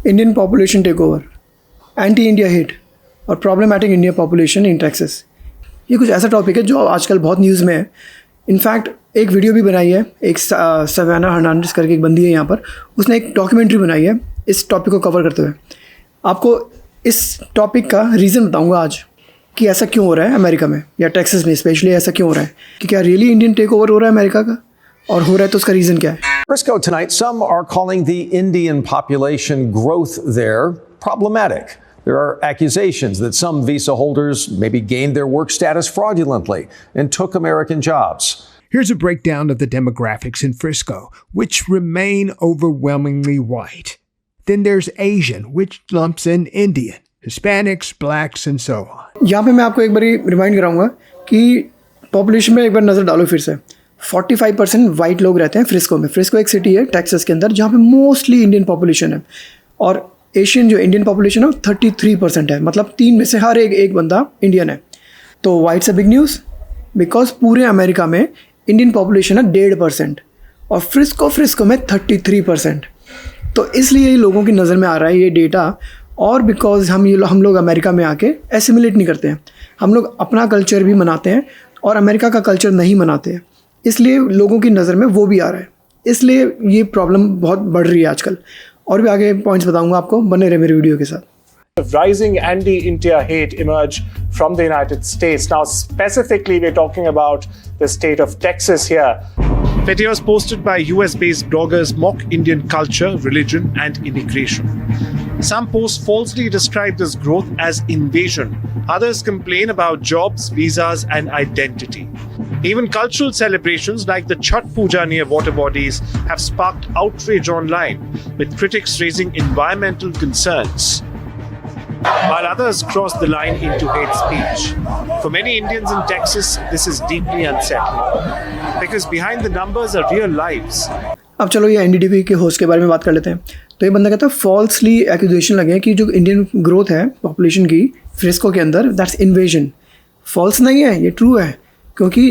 Indian population takeover, anti-India hate और problematic India population in Texas। ये कुछ ऐसा टॉपिक है जो आजकल बहुत न्यूज़ में है। इनफैक्ट एक वीडियो भी बनाई है, एक सवाना हर्नांडिस करके एक बंदी है यहाँ पर, उसने एक डॉक्यूमेंट्री बनाई है इस टॉपिक को कवर करते हुए। आपको इस टॉपिक का रीज़न बताऊँगा आज कि ऐसा क्यों हो रहा है अमेरिका में या टेक्सास में स्पेशली, ऐसा क्यों हो रहा है कि क्या रियली इंडियन टेक ओवर हो रहा है अमेरिका का, और हो रहा है तो उसका रीज़न क्या है। Frisco tonight, some are calling the Indian population growth there problematic. There are accusations that some visa holders maybe gained their work status fraudulently and took American jobs. Here's a breakdown of the demographics in Frisco, which remain overwhelmingly white. Then there's Asian, which lumps in Indian, Hispanics, blacks, and so on. यहाँ पे मैं आपको एक बार remind कराऊंगा कि population में एक बार नज़र डालो फिर से। 45% वाइट लोग रहते हैं फ्रिस्को में। फ्रिस्को एक सिटी है टेक्सास के अंदर जहाँ पे मोस्टली इंडियन पॉपुलेशन है, और एशियन जो इंडियन पॉपुलेशन है 33% है, मतलब 3 में से हर एक बंदा इंडियन है। तो वाइट से बिग न्यूज़, बिकॉज पूरे अमेरिका में इंडियन पॉपुलेशन है 1.5% और फ्रिस्को में 33%। तो इसलिए लोगों की नज़र में आ रहा है ये डेटा, और बिकॉज हम लोग अमेरिका में आके एसिमिलेट नहीं करते हैं, हम लोग अपना कल्चर भी मनाते हैं और अमेरिका का कल्चर नहीं मनाते हैं, इसलिए लोगों की नज़र में वो भी आ रहा है। इसलिए ये प्रॉब्लम बहुत बढ़ रही है आजकल। और भी आगे पॉइंट्स बताऊंगा आपको, बने रहे मेरे वीडियो के साथ। Rising anti-India hate emerged from the United States. Now, specifically, we're talking about the state of Texas here. Videos posted by US-based bloggers mock Indian culture, religion, and immigration. Some posts falsely describe this growth as invasion. Others complain about jobs, visas, and identity. Even cultural celebrations like the Chhath Puja near water bodies have sparked outrage online, with critics raising environmental concerns, while others cross the line into hate speech. For many Indians in Texas, this is deeply unsettling, because behind the numbers are real lives. अब चलो ये NDTV के host के बारे में बात कर लेते हैं। तो ये बंदा कहता है फॉल्सली एक्यूजेशन लगे कि जो इंडियन ग्रोथ है पॉपुलेशन की फ्रिस्को के अंदर, दैट्स इन्वेजन। फॉल्स नहीं है, ये ट्रू है, क्योंकि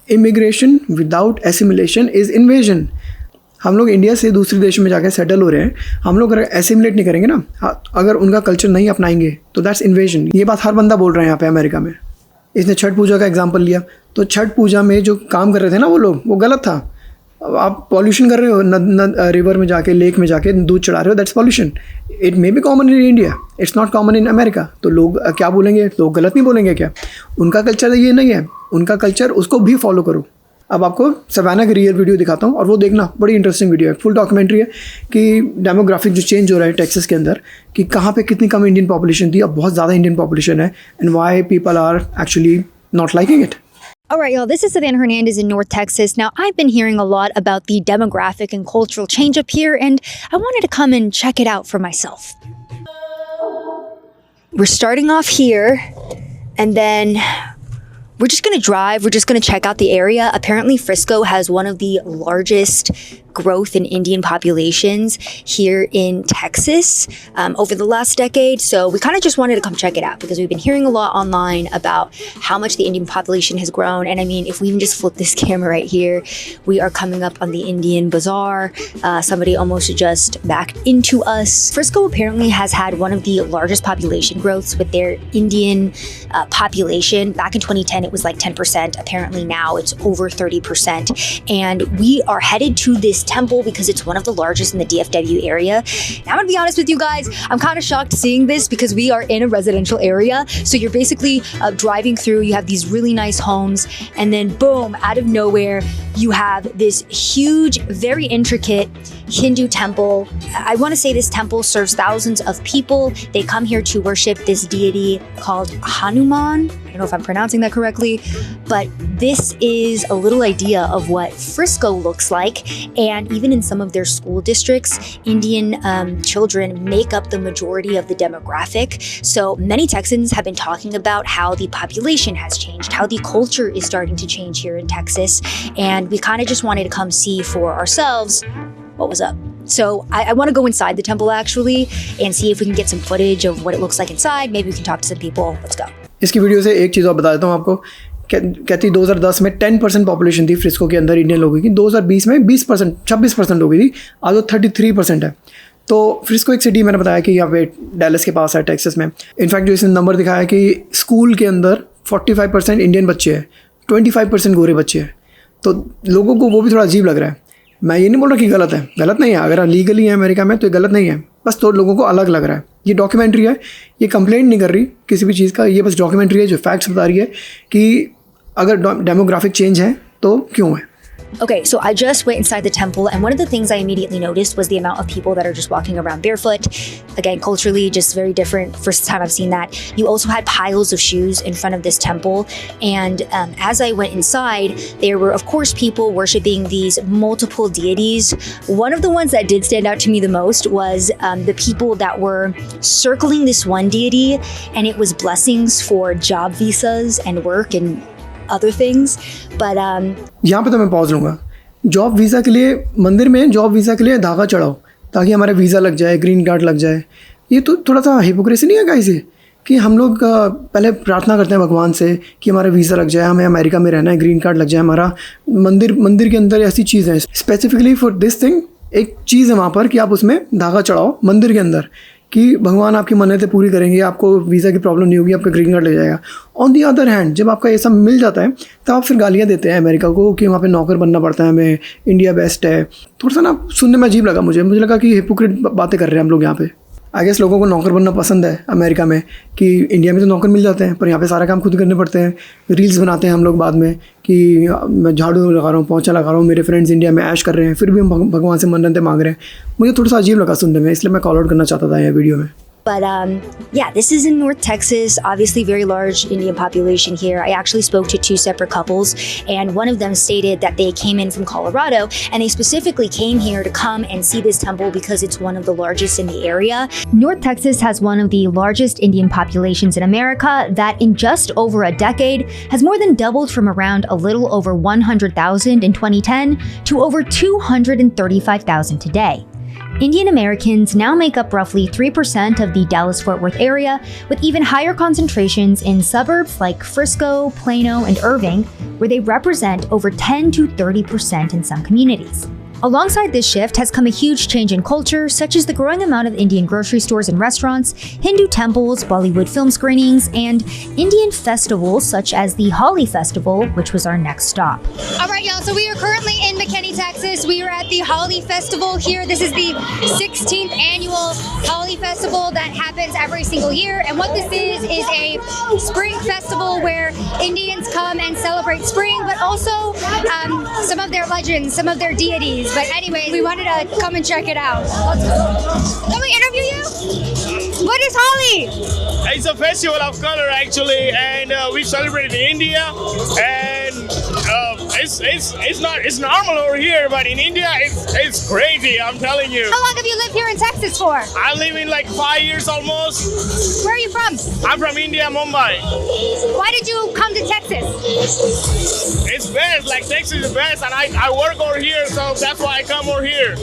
immigration without assimilation is invasion. हम लोग इंडिया से दूसरे देश में जाकर सेटल हो रहे हैं, हम लोग अगर एसिमिलेट नहीं करेंगे ना, अगर उनका कल्चर नहीं अपनाएंगे तो दैट्स इन्वेजन। ये बात हर बंदा बोल रहा है यहाँ पे अमेरिका में। इसने छठ पूजा का एग्जांपल लिया, तो छठ पूजा में जो काम कर रहे थे ना वो लोग, वो गलत था। अब आप पॉल्यूशन कर रहे हो, रिवर में जाके, लेक में जाके दूध चढ़ा रहे हो, that's pollution. It may be common in India, it's not common in America. तो लोग क्या बोलेंगे, लोग गलत नहीं बोलेंगे क्या? उनका कल्चर ये नहीं है, उनका कल्चर, उसको भी फॉलो करो। अब आपको सवाना की रियल वीडियो दिखाता हूँ और वो देखना, बड़ी इंटरेस्टिंग वीडियो है, फुल डॉक्यूमेंट्री है कि डेमोग्राफिक जो चेंज हो रहा है टेक्सास के अंदर, कि कहाँ पे कितनी कम इंडियन पॉपुलेशन थी, अब बहुत ज़्यादा इंडियन पॉपुलेशन है, and why people are actually not liking it. All right, y'all, this is Savannah Hernandez in North Texas. Now, I've been hearing a lot about the demographic and cultural change up here, and I wanted to come and check it out for myself. We're starting off here, and then we're just going to drive. We're just going to check out the area. Apparently, Frisco has one of the largest growth in Indian populations here in Texas over the last decade. So we kind of just wanted to come check it out because we've been hearing a lot online about how much the Indian population has grown. And I mean, if we even just flip this camera right here, we are coming up on the Indian Bazaar. Somebody almost just backed into us. Frisco apparently has had one of the largest population growths with their Indian population. Back in 2010, it was like 10%. Apparently now it's over 30%. And we are headed to this temple because it's one of the largest in the DFW area. Now, I'm gonna be honest with you guys, I'm kind of shocked seeing this because we are in a residential area. So you're basically driving through, you have these really nice homes, and then boom, out of nowhere, you have this huge, very intricate Hindu temple. I want to say this temple serves thousands of people. They come here to worship this deity called Hanuman. I don't know if I'm pronouncing that correctly, but this is a little idea of what Frisco looks like. And even in some of their school districts, Indian children make up the majority of the demographic. So many Texans have been talking about how the population has changed, how the culture is starting to change here in Texas. And we kind of just wanted to come see for ourselves what was up. So I want to go inside the temple actually and see if we can get some footage of what it looks like inside. Maybe we can talk to some people. Let's go. इसकी video से एक चीज़ और बता देता हूँ आपको। कहती 2010 में 10% पॉपुलेशन थी फ्रिस्को के अंदर इंडियन लोगों की, 2020 में 20%, 26% हो गई थी, आज वो 33% है। तो फ्रिस्को एक सिटी मैंने बताया कि यहाँ पे डैलस के पास है टेक्सास में। इनफैक्ट जो इसने नंबर दिखाया कि स्कूल के अंदर 45% इंडियन बच्चे हैं, 25% गोरे बच्चे हैं। तो लोगों को वो भी थोड़ा अजीब लग रहा है। मैं ये नहीं बोल रहा कि गलत है, गलत नहीं है, अगर लीगली है अमेरिका में तो ये गलत नहीं है, बस तो लोगों को अलग लग रहा है। ये डॉक्यूमेंट्री है, ये कंप्लेंट नहीं कर रही किसी भी चीज़ का, ये बस डॉक्यूमेंट्री है जो फैक्ट्स बता रही है कि अगर डेमोग्राफिक चेंज है तो क्यों है। Okay, so I just went inside the temple, and one of the things I immediately noticed was the amount of people that are just walking around barefoot. Again, culturally, just very different. First time I've seen that. You also had piles of shoes in front of this temple, and as I went inside, there were, of course, people worshiping these multiple deities. One of the ones that did stand out to me the most was the people that were circling this one deity, and it was blessings for job visas and work and other things, but यहाँ पे तो मैं pause लूँगा। Job visa के लिए मंदिर में job visa के लिए धागा चढ़ाओ ताकि हमारा वीज़ा लग जाए, ग्रीन कार्ड लग जाए। ये तो थोड़ा सा हिपोक्रेसी नहीं है गाइस ये, कि हम लोग पहले प्रार्थना करते हैं भगवान से कि हमारा वीज़ा लग जाए, हमें अमेरिका में रहना है, ग्रीन कार्ड लग जाए हमारा। मंदिर के अंदर ऐसी चीज़ है स्पेसिफिकली फॉर दिस थिंग, एक चीज़ है वहाँ पर कि आप उसमें धागा चढ़ाओ मंदिर के अंदर कि भगवान आपकी मन्नतें पूरी करेंगे, आपको वीज़ा की प्रॉब्लम नहीं होगी, आपका ग्रीन कार्ड ले जाएगा। ऑन दी अदर हैंड जब आपका ये सब मिल जाता है तब आप फिर गालियाँ देते हैं अमेरिका को कि वहाँ पे नौकर बनना पड़ता है हमें, इंडिया बेस्ट है। थोड़ा सा ना सुनने में अजीब लगा मुझे लगा कि हिपोक्रेट बातें कर रहे हैं हम लोग यहाँ पे। आई गेस लोगों को नौकर बनना पसंद है अमेरिका में, कि इंडिया में तो नौकर मिल जाते हैं पर यहाँ पे सारा काम खुद करने पड़ते हैं। रील्स बनाते हैं हम लोग बाद में कि मैं झाड़ू लगा रहा हूँ, पोंछा लगा रहा हूँ, मेरे फ्रेंड्स इंडिया में ऐश कर रहे हैं, फिर भी हम भगवान से मन्नतें मांग रहे हैं। मुझे थोड़ा सा अजीब लगा सुनने में, इसलिए मैं कॉल आउट करना चाहता था ये वीडियो में। But yeah, this is in North Texas, obviously very large Indian population here. I actually spoke to two separate couples, and one of them stated that they came in from Colorado, and they specifically came here to come and see this temple because it's one of the largest in the area. North Texas has one of the largest Indian populations in America that in just over a decade has more than doubled from around a little over 100,000 in 2010 to over 235,000 today. Indian Americans now make up roughly 3% of the Dallas-Fort Worth area, with even higher concentrations in suburbs like Frisco, Plano, and Irving, where they represent over 10 to 30% in some communities. Alongside this shift has come a huge change in culture, such as the growing amount of Indian grocery stores and restaurants, Hindu temples, Bollywood film screenings, and Indian festivals such as the Holi Festival, which was our next stop. All right, y'all, so we are currently in McKinney, Texas. We are at the Holi Festival here. This is the 16th annual Holi Festival that happens every single year. And what this is a spring festival where Indians come and celebrate spring, but also some of their legends, some of their deities. But anyway, we wanted to come and check it out. Can we interview you? What is Holi? It's a festival of color actually, and we celebrate in India, and it's normal over here, but in India it's crazy. I'm telling you. How long have you lived here in Texas for? I live in like 5 years almost. Where are you from? I'm from India, Mumbai. Why did you come to Texas? It's best, like Texas is best, and I work over here, so that's why I come over here.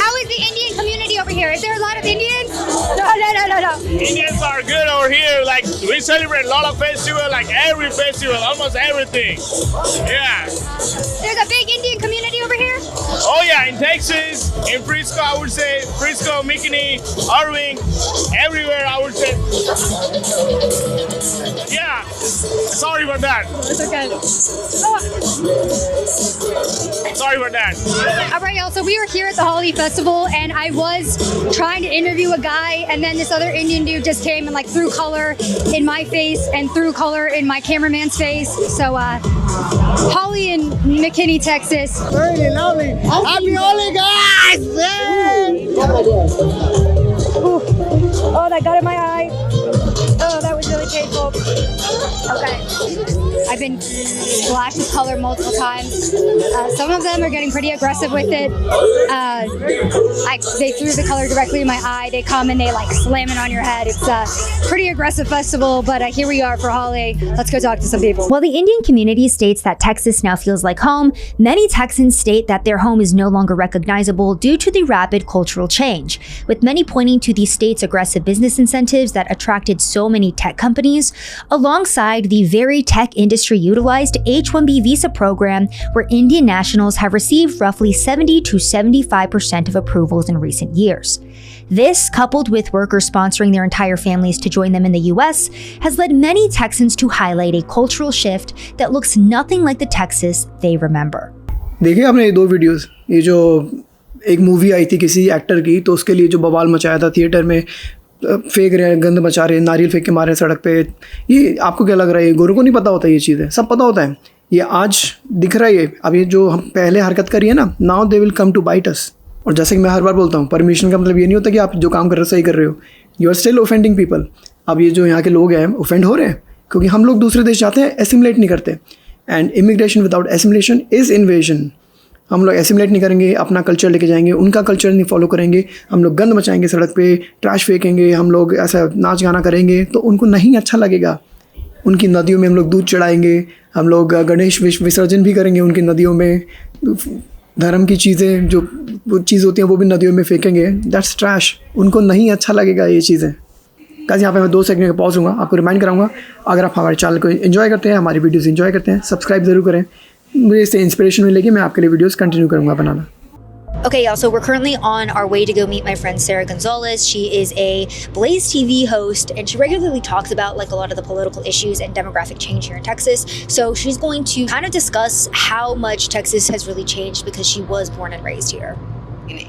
How is the Indian community over here? Is there a lot of Indians? No. Indians are good over here. Like we celebrate a lot of festivals, like every festival, almost everything. Yeah. There's a big Indian community over here? Oh yeah, in Texas, in Frisco, I would say Frisco, McKinney, Irving, everywhere I would say. Yeah. Sorry about that. It's okay. Sorry about that. All right, y'all. So we are here at the Holi Festival, and I was trying to interview a guy, and then this other Indian dude just came and like threw color in my face and threw color in my cameraman's face. So Holi in McKinney, Texas. Very lovely. Happy Holi, guys! Ooh. Oh, that got in my eye. Oh, that was really painful. Okay. I've been splashed with color multiple times. Some of them are getting pretty aggressive with it. They threw the color directly in my eye. They come and they like slam it on your head. It's a pretty aggressive festival, but here we are for Holi. Let's go talk to some people. While the Indian community states that Texas now feels like home, many Texans state that their home is no longer recognizable due to the rapid cultural change, with many pointing to the state's aggressive business incentives that attracted so many tech companies, alongside the very tech industry-utilized H-1B visa program, where Indian nationals have received roughly 70 to 75% of approvals in recent years. This, coupled with workers sponsoring their entire families to join them in the US, has led many Texans to highlight a cultural shift that looks nothing like the Texas they remember. देखिए आपने ये दो videos, ये जो एक movie आई थी किसी actor की, तो उसके लिए जो बवाल मचाया था थिएटर में, फेंक रहे हैं, गंद मचा रहे हैं, नारियल फेंक के मारे हैं सड़क पे, ये आपको क्या लग रहा है? ये गोरों को नहीं पता होता, ये चीज़ें सब पता होता है। ये आज दिख रहा है, ये अब ये जो हम पहले हरकत करी है ना, now they will come to bite us. और जैसे कि मैं हर बार बोलता हूँ, परमिशन का मतलब ये नहीं होता कि आप जो काम कर रहे हो सही कर रहे हो, you are still offending people. अब ये जो यहाँ के लोग हैं ऑफेंड हो रहे हैं, क्योंकि हम लोग दूसरे देश जाते हैं, एसिमुलेट नहीं करते, and immigration without assimilation is invasion. हम लोग एसिमुलेट नहीं करेंगे, अपना कल्चर लेके जाएंगे, उनका कल्चर नहीं फॉलो करेंगे, हम लोग गंद मचाएंगे सड़क पे, ट्रैश फेंकेंगे, हम लोग ऐसा नाच गाना करेंगे, तो उनको नहीं अच्छा लगेगा। उनकी नदियों में हम लोग दूध चढ़ाएंगे, हम लोग गणेश विसर्जन भी करेंगे उनकी नदियों में, धर्म की चीज़ें जो चीज़ होती हैं वो भी नदियों में फेंकेंगे, दैट्स ट्रैश। उनको नहीं अच्छा लगेगा ये चीज़ें। गाइस यहाँ पे मैं 2 सेकंड का पॉज लूँगा, आपको रिमाइंड कराऊंगा, अगर आप हमारे चैनल को एंजॉय करते हैं, हमारी वीडियोस एंजॉय करते हैं, सब्सक्राइब ज़रूर करें। मुझे इससे इंस्पिरेशन मिलेगी, मैं आपके लिए वीडियोस कंटिन्यू करूँगा बनाना। Okay, y'all, so we're currently on our way to go meet my friend Sarah Gonzalez. She is a Blaze TV host, and she regularly talks about like a lot of the political issues and demographic change here in Texas. So she's going to kind of discuss how much Texas has really changed because she was born and raised here.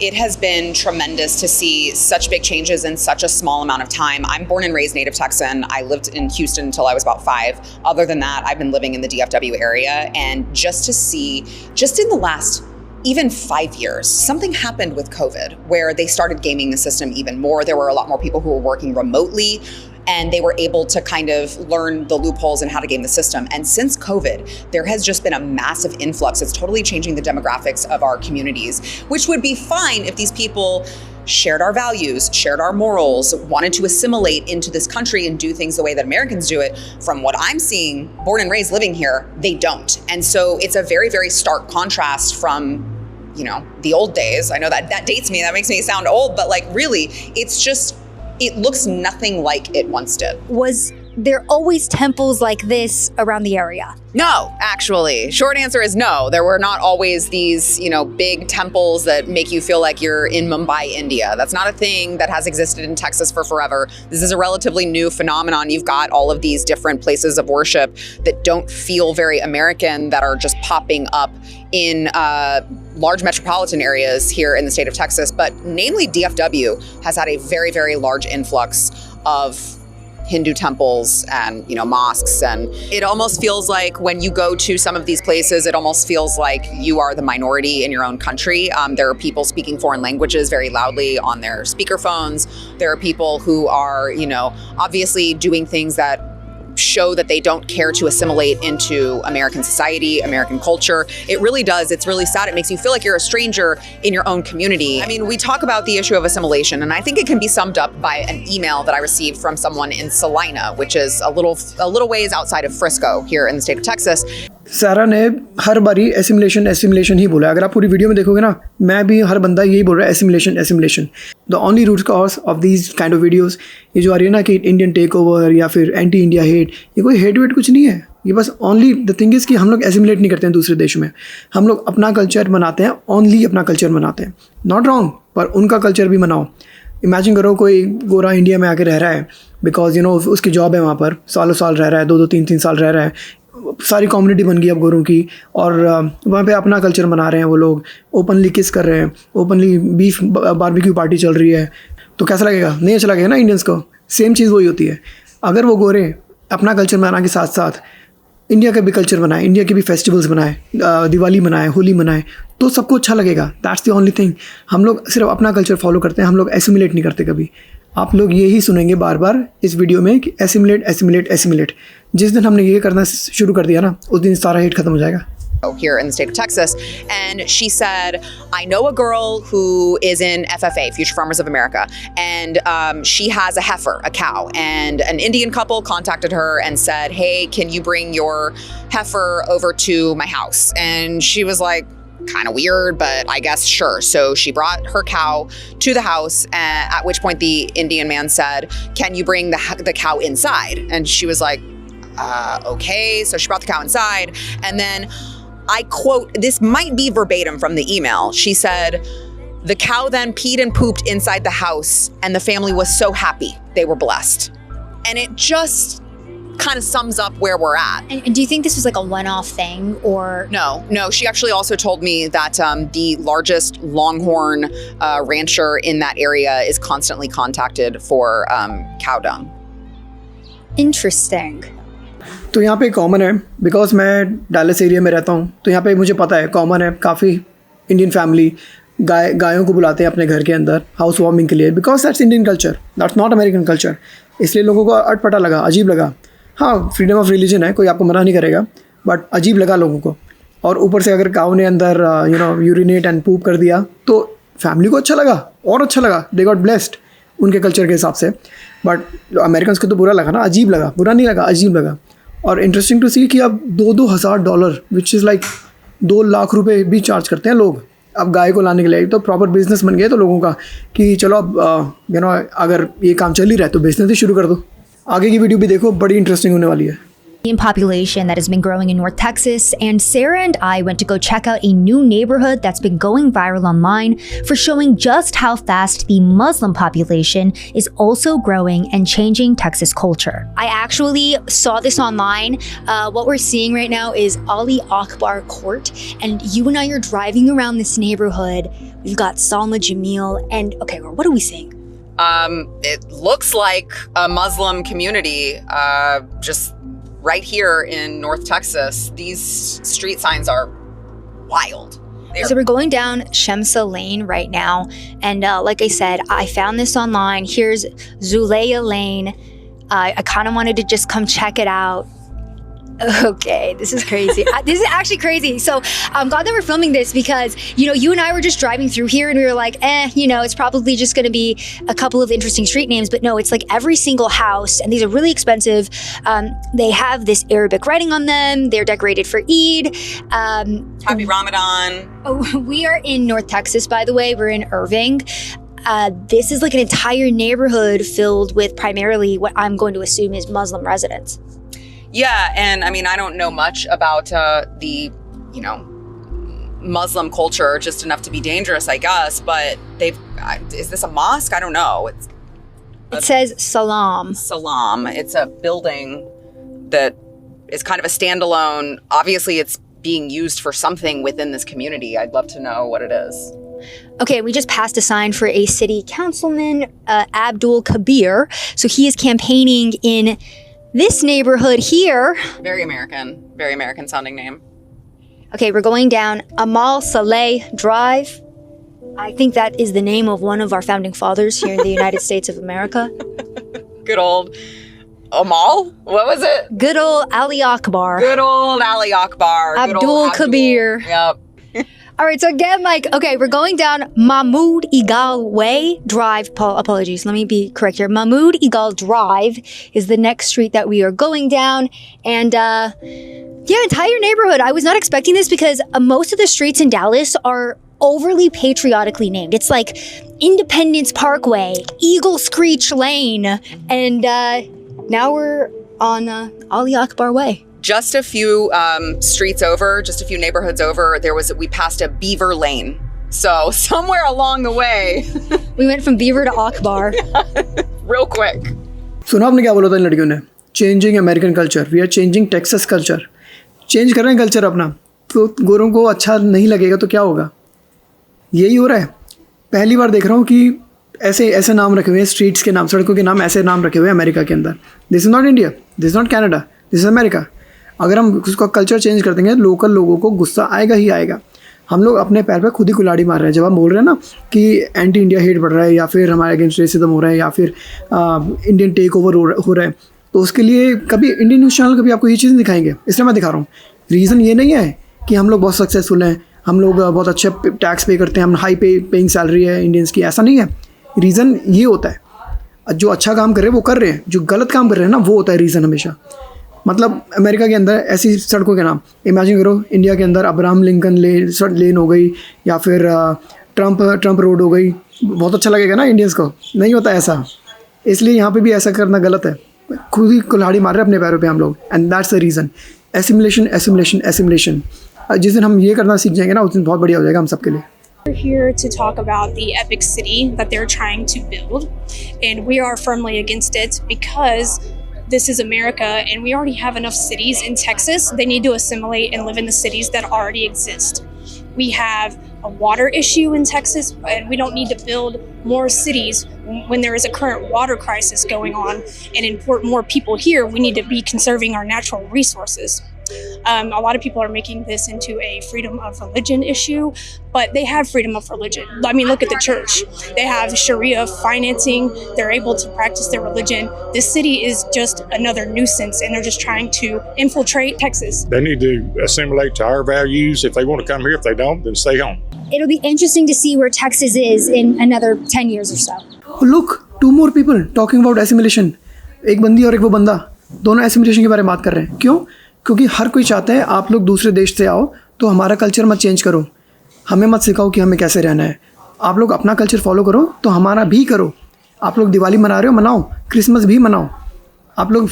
It has been tremendous to see such big changes in such a small amount of time. I'm born and raised native Texan. I lived in Houston until I was about 5. Other than that, I've been living in the DFW area. And just to see, just in the last even 5 years, something happened with COVID where they started gaming the system even more. There were a lot more people who were working remotely, and they were able to kind of learn the loopholes and how to game the system. And since COVID, there has just been a massive influx. It's totally changing the demographics of our communities, which would be fine if these people shared our values, shared our morals, wanted to assimilate into this country and do things the way that Americans do it. From what I'm seeing, born and raised living here, they don't. And so it's a very, very stark contrast from, you know, the old days. I know that dates me, that makes me sound old, but like really, it's just, it looks nothing like it once did. Was there always temples like this around the area? No, actually. Short answer is no. There were not always these, you know, big temples that make you feel like you're in Mumbai, India. That's not a thing that has existed in Texas for forever. This is a relatively new phenomenon. You've got all of these different places of worship that don't feel very American that are just popping up in large metropolitan areas here in the state of Texas. But namely DFW has had a very, very large influx of Hindu temples and, you know, mosques, and it almost feels like when you go to some of these places, it almost feels like you are the minority in your own country. There are people speaking foreign languages very loudly on their speakerphones. There are people who are, you know, obviously doing things that show that they don't care to assimilate into American society, American culture. It really does. It's really sad. It makes you feel like you're a stranger in your own community. I mean, we talk about the issue of assimilation, and I think it can be summed up by an email that I received from someone in Salina, which is a little ways outside of Frisco here in the state of Texas. सारा ने हर बारी assimilation ही बोला है। अगर आप पूरी video में देखोगे ना, मैं भी हर बंदा यही बोल रहा है, assimilation. The only root cause of these kind of videos, ये जो आ रही है ना कि इंडियन टेक ओवर या फिर एंटी इंडिया हेट, ये कोई हेट वेट कुछ नहीं है। ये बस ओनली द थिंग इज़ कि हम लोग एसिमुलेट नहीं करते हैं दूसरे देश में, हम लोग अपना कल्चर मनाते हैं, ओनली अपना कल्चर मनाते हैं। नॉट रॉन्ग, पर उनका कल्चर भी मनाओ। इमेजिन करो कोई गोरा इंडिया में आके रह रहा है, बिकॉज यू नो उसकी जॉब है वहाँ पर, सालों साल रह रहा है, 2-2 3-3 साल रह रहा है, सारी कम्युनिटी बन गई अब गोरों की, और वहाँ पे अपना कल्चर मना रहे हैं वो लोग, ओपनली किस कर रहे हैं, ओपनली बीफ बारबेक्यू पार्टी चल रही है, तो कैसा लगेगा? नहीं अच्छा लगेगा ना इंडियंस को। सेम चीज़ वही होती है। अगर वो गोरे अपना कल्चर मनाने के साथ साथ इंडिया का भी कल्चर बनाए, इंडिया के भी फेस्टिवल्स बनाए, दिवाली मनाए, होली मनाए, तो सबको अच्छा लगेगा। That's the only thing. हम लोग सिर्फ अपना कल्चर फॉलो करते हैं, हम लोग एसिमुलेट नहीं करते कभी। आप लोग यही सुनेंगे बार बार इस वीडियो में कि एसिमुलेट। जिस दिन हमने ये करना शुरू कर दिया ना, उस दिन सारा हेट खत्म हो जाएगा। Here in the state of Texas, and she said, I know a girl who is in FFA, Future Farmers of America, and she has a heifer, a cow, and an Indian couple contacted her and said, hey, can you bring your heifer over to my house? And she was like, kind of weird, but I guess sure. So she brought her cow to the house, at which point the Indian man said, can you bring the cow inside? And she was like, okay. So she brought the cow inside, and then I quote, this might be verbatim from the email. She said, The cow then peed and pooped inside the house, and the family was so happy. They were blessed. And it just kind of sums up where we're at. And do you think this was like a one-off thing, or? No. She actually also told me that the largest longhorn rancher in that area is constantly contacted for cow dung. Interesting. तो यहाँ पे common है, because मैं Dallas area में रहता हूँ, तो यहाँ पे मुझे पता है कॉमन है, काफ़ी इंडियन फैमिली गायों को बुलाते हैं अपने घर के अंदर हाउस वार्मिंग के लिए, because that's Indian culture, that's not American culture. इसलिए लोगों को अटपटा लगा, अजीब लगा. हाँ, फ्रीडम ऑफ रिलीजन है, कोई आपको मना नहीं करेगा, बट अजीब लगा लोगों को. और ऊपर से अगर काऊ ने अंदर यूरिनेट एंड पूप कर दिया तो फैमिली को अच्छा लगा और अच्छा लगा, दे गॉट ब्लेस्ड उनके कल्चर के हिसाब से. बट अमेरिकन को तो बुरा लगा ना, अजीब लगा, बुरा नहीं लगा, अजीब लगा. और इंटरेस्टिंग टू सी कि अब $2,000 विच इज़ लाइक 2 लाख रुपए भी चार्ज करते हैं लोग अब गाय को लाने के लिए. तो प्रॉपर बिजनेस बन गया तो लोगों का कि चलो अब अगर ये काम चल ही रहा है तो बिजनेस ही शुरू कर दो. आगे की वीडियो भी देखो, बड़ी इंटरेस्टिंग होने वाली है. Population that has been growing in North Texas, and Sarah and I went to go check out a new neighborhood that's been going viral online for showing just how fast the Muslim population is also growing and changing Texas culture. I actually saw this online. What we're seeing right now is Ali Akbar Court, and you and I are driving around this neighborhood. We've got Salma Jamil, and okay, what are we seeing? It looks like a Muslim community, just right here in North Texas. These street signs are wild. So we're going down Shemsa Lane right now. And like I said, I found this online. Here's Zulaya Lane. I kind of wanted to just come check it out. Okay, this is crazy. This is actually crazy. So I'm glad that we're filming this because, you and I were just driving through here and we were like, it's probably just going to be a couple of interesting street names. But no, it's like every single house, and these are really expensive. They have this Arabic writing on them. They're decorated for Eid. Happy Ramadan. Oh, we are in North Texas, by the way. We're in Irving. This is like an entire neighborhood filled with primarily what I'm going to assume is Muslim residents. Yeah, and I mean, I don't know much about the, Muslim culture, just enough to be dangerous, I guess, but is this a mosque? I don't know. It says Salam. Salam. It's a building that is kind of a standalone. Obviously, it's being used for something within this community. I'd love to know what it is. Okay, we just passed a sign for a city councilman, Abdul Kabir. So he is campaigning in this neighborhood here. Very American sounding name. Okay, we're going down Amal Saleh Drive. I think that is the name of one of our founding fathers here in the United States of America. Good old Amal? What was it? Good old Ali Akbar. Good old Ali Akbar. Abdul Kabir. Yep. All right, so again, Mike, okay, we're going down Mahmoud Igal Way Drive. Apologies, let me be correct here. Mahmoud Igal Drive is the next street that we are going down. And entire neighborhood. I was not expecting this because most of the streets in Dallas are overly patriotically named. It's like Independence Parkway, Eagle Screech Lane, and now we're on Ali Akbar Way. Just a few streets over, just a few neighborhoods over, we passed a Beaver Lane. So somewhere along the way, we went from Beaver to Akbar. Real quick. सुना आपने क्या बोला था इन लड़कियों ने? Changing American culture. We are changing Texas culture. Change कर रहे हैं कल्चर अपना. तो गोरों को अच्छा नहीं लगेगा तो क्या होगा? यही हो रहा है. पहली बार देख रहा हूँ कि ऐसे नाम रखे हुए हैं, स्ट्रीट्स के नाम, सड़कों के नाम ऐसे नाम रखे हुए हैं अमेरिका के अंदर. This is not India, this is not Canada, this is America. अगर हम उसका कल्चर चेंज कर देंगे लोकल लोगों को गुस्सा आएगा ही आएगा. हम लोग अपने पैर पे खुद ही कुल्हाड़ी मार रहे हैं. जब हम बोल रहे हैं ना कि एंटी इंडिया हेट बढ़ रहा है या फिर हमारे अगेंस्ट रेसिज्म हो रहा है या फिर इंडियन टेक ओवर हो रहा है, तो उसके लिए कभी इंडियन न्यूज़ चैनल कभी आपको ये चीज़ दिखाएंगे. इसलिए मैं दिखा रहा हूँ. रीज़न ये नहीं है कि हम लोग बहुत सक्सेसफुल हैं, हम लोग बहुत अच्छे टैक्स पे करते हैं, हम हाई पेइंग सैलरी है इंडियंस की, ऐसा नहीं है. रीज़न ये होता है जो अच्छा काम कर रहे हैं वो कर रहे हैं, जो गलत काम कर रहे हैं ना वो होता है रीज़न हमेशा. मतलब अमेरिका के अंदर ऐसी सड़कों के नाम इमेजिन करो. इंडिया के अंदर अब्राहम लिंकन लेन हो गई या फिर ट्रंप रोड हो गई. बहुत अच्छा लगेगा ना इंडियंस को. नहीं होता ऐसा. इसलिए यहाँ पे भी ऐसा करना गलत है. खुद ही कुल्हाड़ी मार रहे हैं अपने पैरों पे हम लोग. And that's the reason. Assimilation. जिस दिन हम ये करना सीख जाएंगे ना उस दिन बहुत बढ़िया हो जाएगा हम सबके लिए. We're here to talk about the epic city that they're trying to build, and we are firmly against it because this is America and we already have enough cities in Texas. They need to assimilate and live in the cities that already exist. We have a water issue in Texas, and we don't need to build more cities when there is a current water crisis going on and import more people here. We need to be conserving our natural resources. A lot of people are making this into a freedom of religion issue, but they have freedom of religion. I mean, look at the church. They have Sharia financing. They're able to practice their religion. This city is just another nuisance, and they're just trying to infiltrate Texas. They need to assimilate to our values. If they want to come here, if they don't, then stay home. It'll be interesting to see where Texas is in another 10 years or so. Look, 2 more people talking about assimilation. एक बंदी और एक वो बंदा, दोनों assimilation के बारे में बात कर रहे हैं. क्यों? क्योंकि हर कोई चाहता है आप लोग दूसरे देश से आओ तो हमारा कल्चर मत चेंज करो, हमें मत सिखाओ कि हमें कैसे रहना है. आप लोग अपना कल्चर फॉलो करो तो हमारा भी करो. आप लोग दिवाली मना रहे हो, मनाओ. क्रिसमस भी मनाओ. आप लोग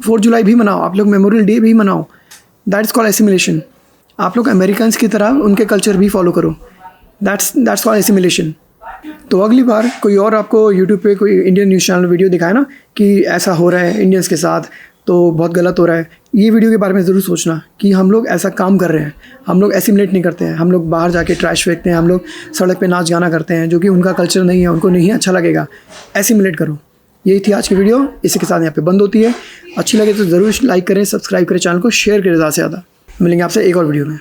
4 जुलाई भी मनाओ. आप लोग मेमोरियल डे भी मनाओ. That's called assimilation. आप लोग अमेरिकन्स की तरह उनके कल्चर भी फॉलो करो. That's called assimilation. तो अगली बार कोई और आपको यूट्यूब पे कोई इंडियन न्यूज़ चैनल वीडियो दिखाए ना कि ऐसा हो रहा है इंडियंस के साथ तो बहुत गलत हो रहा है, ये वीडियो के बारे में ज़रूर सोचना कि हम लोग ऐसा काम कर रहे हैं. हम लोग एसिमिलेट नहीं करते हैं. हम लोग बाहर जाके ट्रैश फेंकते हैं. हम लोग सड़क पे नाच गाना करते हैं जो कि उनका कल्चर नहीं है, उनको नहीं अच्छा लगेगा. एसिमिलेट करो. यही थी आज की वीडियो. इसी के साथ यहाँ पे बंद होती है. अच्छी लगे तो ज़रूर लाइक करें, सब्सक्राइब करें चैनल को, शेयर करें ज़्यादा से ज़्यादा. मिलेंगे आपसे एक और वीडियो में.